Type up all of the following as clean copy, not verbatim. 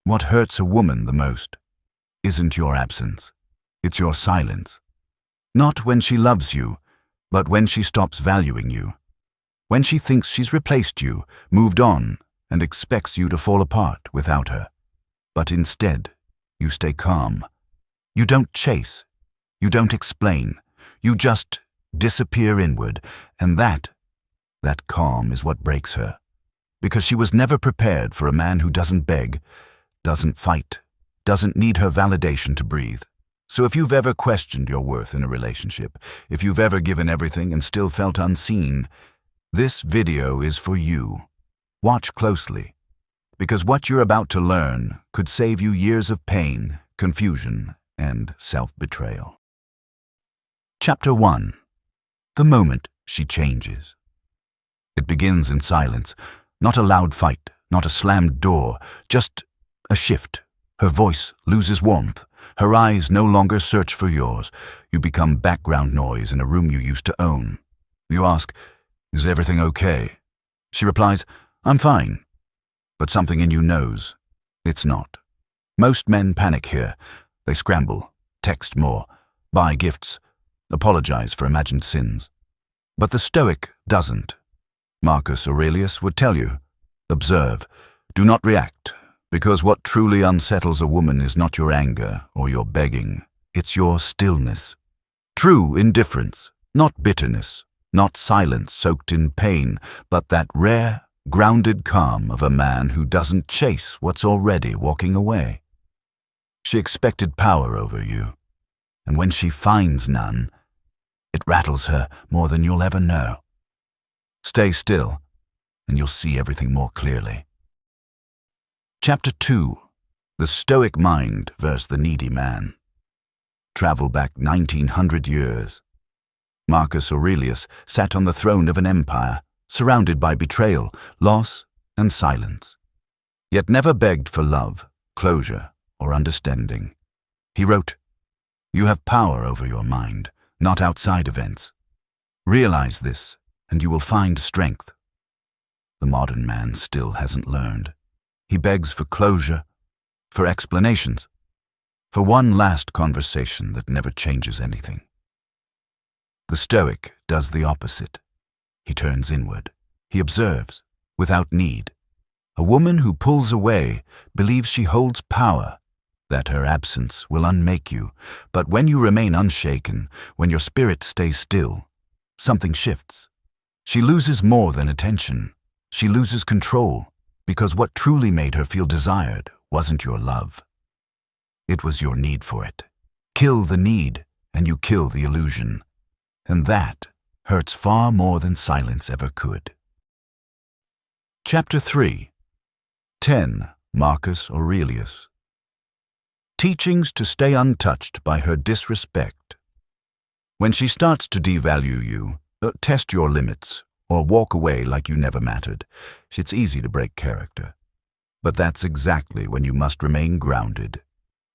What hurts a woman the most isn't your absence, it's your silence. Not when she loves you, but when she stops valuing you. When she thinks she's replaced you, moved on, and expects you to fall apart without her. But instead, you stay calm. You don't chase. You don't explain. You just disappear inward, and that calm is what breaks her. Because she was never prepared for a man who doesn't beg, doesn't fight, doesn't need her validation to breathe. So if you've ever questioned your worth in a relationship, if you've ever given everything and still felt unseen, this video is for you. Watch closely, because what you're about to learn could save you years of pain, confusion, and self-betrayal. Chapter 1. The moment she changes. It begins in silence, not a loud fight, not a slammed door, just a shift. Her voice loses warmth. Her eyes no longer search for yours. You become background noise in a room you used to own. You ask, "Is everything okay?" She replies, "I'm fine." But something in you knows it's not. Most men panic here. They scramble, text more, buy gifts, apologize for imagined sins. But the Stoic doesn't. Marcus Aurelius would tell you, observe, do not react, because what truly unsettles a woman is not your anger or your begging, it's your stillness. True indifference, not bitterness, not silence soaked in pain, but that rare, grounded calm of a man who doesn't chase what's already walking away. She expected power over you, and when she finds none, it rattles her more than you'll ever know. Stay still, and you'll see everything more clearly. Chapter 2. The Stoic Mind versus the Needy Man. Travel back 1900 years. Marcus Aurelius sat on the throne of an empire, surrounded by betrayal, loss, and silence. Yet never begged for love, closure, or understanding. He wrote, "You have power over your mind, not outside events. Realize this, and you will find strength." The modern man still hasn't learned. He begs for closure, for explanations, for one last conversation that never changes anything. The Stoic does the opposite. He turns inward. He observes, without need. A woman who pulls away believes she holds power, that her absence will unmake you. But when you remain unshaken, when your spirit stays still, something shifts. She loses more than attention. She loses control, because what truly made her feel desired wasn't your love. It was your need for it. Kill the need, and you kill the illusion. And that hurts far more than silence ever could. Chapter 3. 10. Marcus Aurelius. Teachings to stay untouched by her disrespect. When she starts to devalue you, test your limits, or walk away like you never mattered, it's easy to break character. But that's exactly when you must remain grounded.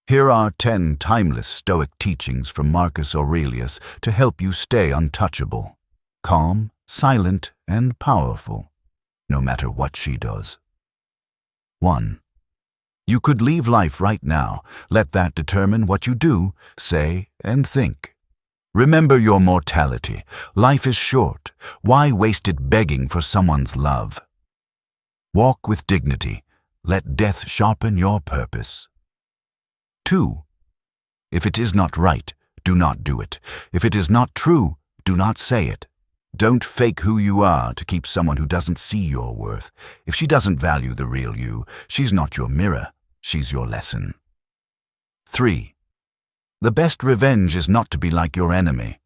Here are 10 timeless Stoic teachings from Marcus Aurelius to help you stay untouchable, calm, silent, and powerful, no matter what she does. 1. You could leave life right now. Let that determine what you do, say, and think. Remember your mortality. Life is short. Why waste it begging for someone's love? Walk with dignity. Let death sharpen your purpose. 2. If it is not right, do not do it. If it is not true, do not say it. Don't fake who you are to keep someone who doesn't see your worth. If she doesn't value the real you, she's not your mirror, she's your lesson. 3. The best revenge is not to be like your enemy.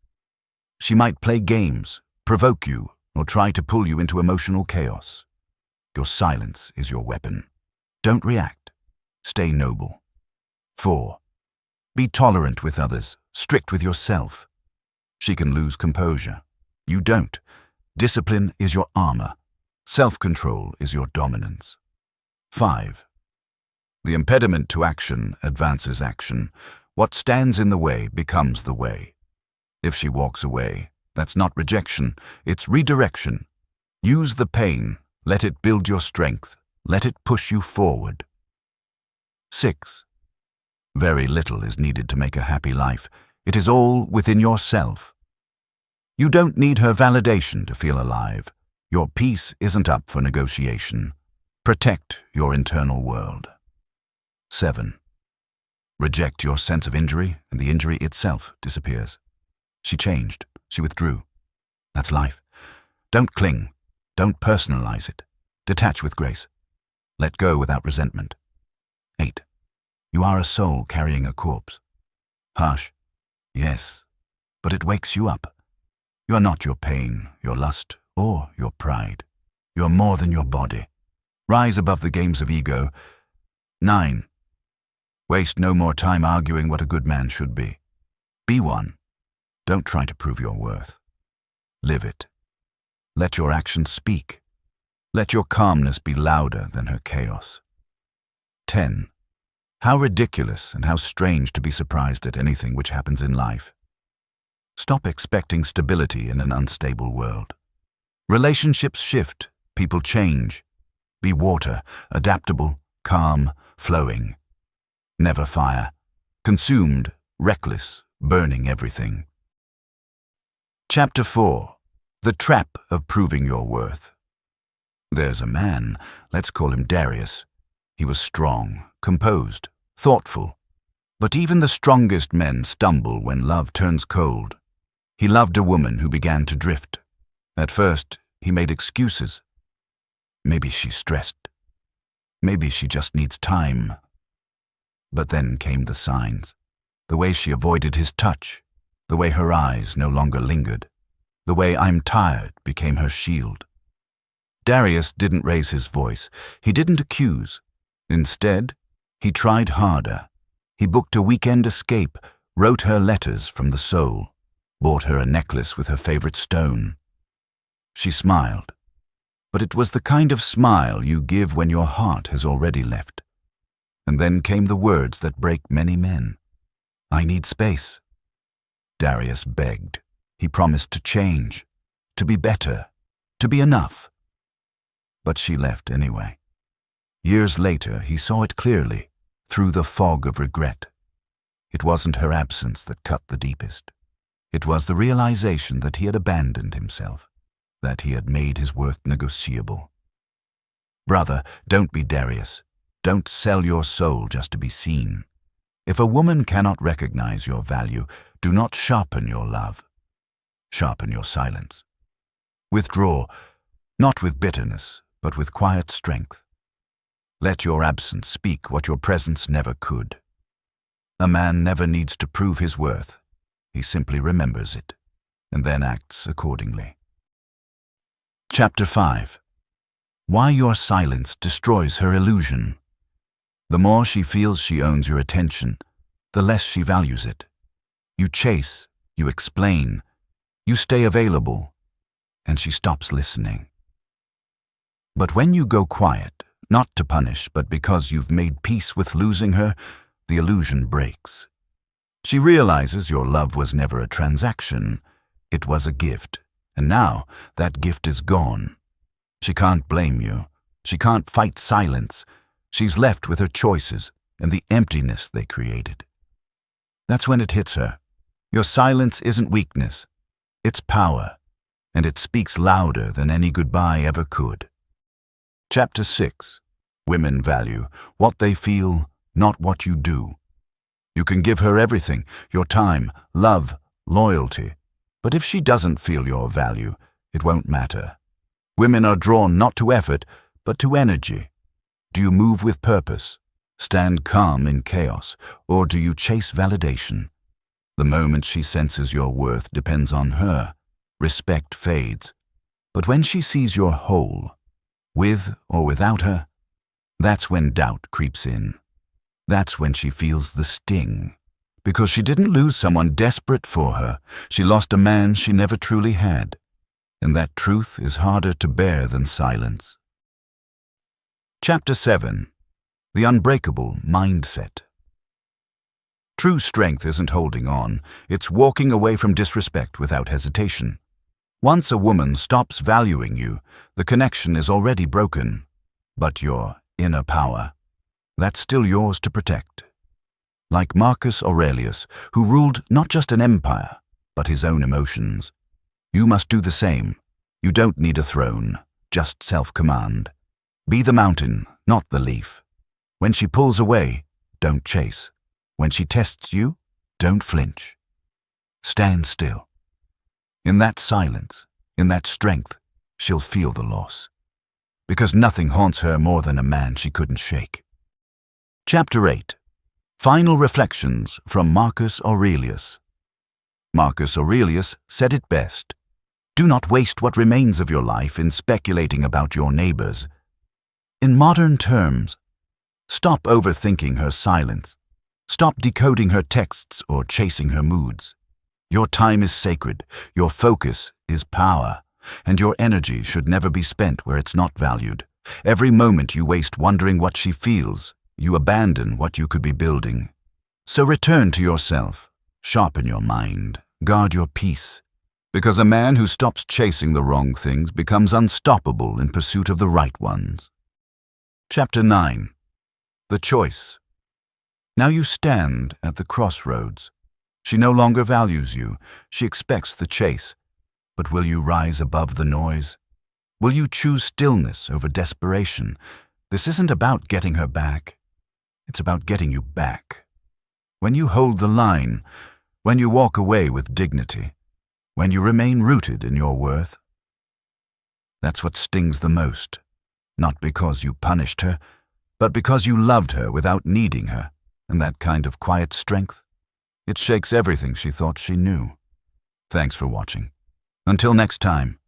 She might play games, provoke you, or try to pull you into emotional chaos. Your silence is your weapon. Don't react. Stay noble. 4. Be tolerant with others, strict with yourself. She can lose composure. You don't. Discipline is your armor. Self-control is your dominance. 5. The impediment to action advances action. What stands in the way becomes the way. If she walks away, that's not rejection, it's redirection. Use the pain, let it build your strength, let it push you forward. 6. Very little is needed to make a happy life. It is all within yourself. You don't need her validation to feel alive. Your peace isn't up for negotiation. Protect your internal world. 7. Reject your sense of injury, and the injury itself disappears. She changed. She withdrew. That's life. Don't cling. Don't personalize it. Detach with grace. Let go without resentment. 8. You are a soul carrying a corpse. Harsh. Yes, but it wakes you up. You are not your pain, your lust, or your pride. You are more than your body. Rise above the games of ego. 9. Waste no more time arguing what a good man should be. Be one. Don't try to prove your worth. Live it. Let your actions speak. Let your calmness be louder than her chaos. 10. How ridiculous and how strange to be surprised at anything which happens in life. Stop expecting stability in an unstable world. Relationships shift, people change. Be water, adaptable, calm, flowing. Never fire, consumed, reckless, burning everything. Chapter 4. The Trap of Proving Your Worth. There's a man, let's call him Darius. He was strong, composed, thoughtful. But even the strongest men stumble when love turns cold. He loved a woman who began to drift. At first, he made excuses. Maybe she's stressed. Maybe she just needs time. But then came the signs. The way she avoided his touch. The way her eyes no longer lingered. The way "I'm tired" became her shield. Darius didn't raise his voice. He didn't accuse. Instead, he tried harder. He booked a weekend escape, wrote her letters from the soul, bought her a necklace with her favorite stone. She smiled. But it was the kind of smile you give when your heart has already left. And then came the words that break many men. "I need space." Darius begged. He promised to change, to be better, to be enough. But she left anyway. Years later, he saw it clearly, through the fog of regret. It wasn't her absence that cut the deepest. It was the realization that he had abandoned himself, that he had made his worth negotiable. Brother, don't be Darius. Don't sell your soul just to be seen. If a woman cannot recognize your value, do not sharpen your love. Sharpen your silence. Withdraw, not with bitterness, but with quiet strength. Let your absence speak what your presence never could. A man never needs to prove his worth. He simply remembers it, and then acts accordingly. Chapter 5. Why your silence destroys her illusion. The more she feels she owns your attention, the less she values it. You chase, you explain, you stay available, and she stops listening. But when you go quiet, not to punish, but because you've made peace with losing her, the illusion breaks. She realizes your love was never a transaction. It was a gift, and now that gift is gone. She can't blame you. She can't fight silence. She's left with her choices and the emptiness they created. That's when it hits her. Your silence isn't weakness. It's power, and it speaks louder than any goodbye ever could. Chapter 6. Women value what they feel, not what you do. You can give her everything, your time, love, loyalty. But if she doesn't feel your value, it won't matter. Women are drawn not to effort, but to energy. Do you move with purpose, stand calm in chaos, or do you chase validation? The moment she senses your worth depends on her. Respect fades. But when she sees you're whole, with or without her, that's when doubt creeps in. That's when she feels the sting. Because she didn't lose someone desperate for her. She lost a man she never truly had. And that truth is harder to bear than silence. Chapter 7. The Unbreakable Mindset. True strength isn't holding on. It's walking away from disrespect without hesitation. Once a woman stops valuing you, the connection is already broken. But your inner power, That's still yours to protect. Like Marcus Aurelius, who ruled not just an empire, but his own emotions. You must do the same. You don't need a throne, just self-command. Be the mountain, not the leaf. When she pulls away, don't chase. When she tests you, don't flinch. Stand still. In that silence, in that strength, she'll feel the loss. Because nothing haunts her more than a man she couldn't shake. Chapter 8. Final Reflections from Marcus Aurelius. Marcus Aurelius said it best. Do not waste what remains of your life in speculating about your neighbors. In modern terms, stop overthinking her silence. Stop decoding her texts or chasing her moods. Your time is sacred, your focus is power, and your energy should never be spent where it's not valued. Every moment you waste wondering what she feels, you abandon what you could be building. So return to yourself, sharpen your mind, guard your peace, because a man who stops chasing the wrong things becomes unstoppable in pursuit of the right ones. Chapter 9. The Choice. Now you stand at the crossroads. She no longer values you. She expects the chase. But will you rise above the noise? Will you choose stillness over desperation? This isn't about getting her back. It's about getting you back. When you hold the line, when you walk away with dignity, when you remain rooted in your worth. That's what stings the most. Not because you punished her, but because you loved her without needing her, and that kind of quiet strength. It shakes everything she thought she knew. Thanks for watching. Until next time,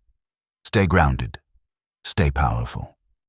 stay grounded, stay powerful.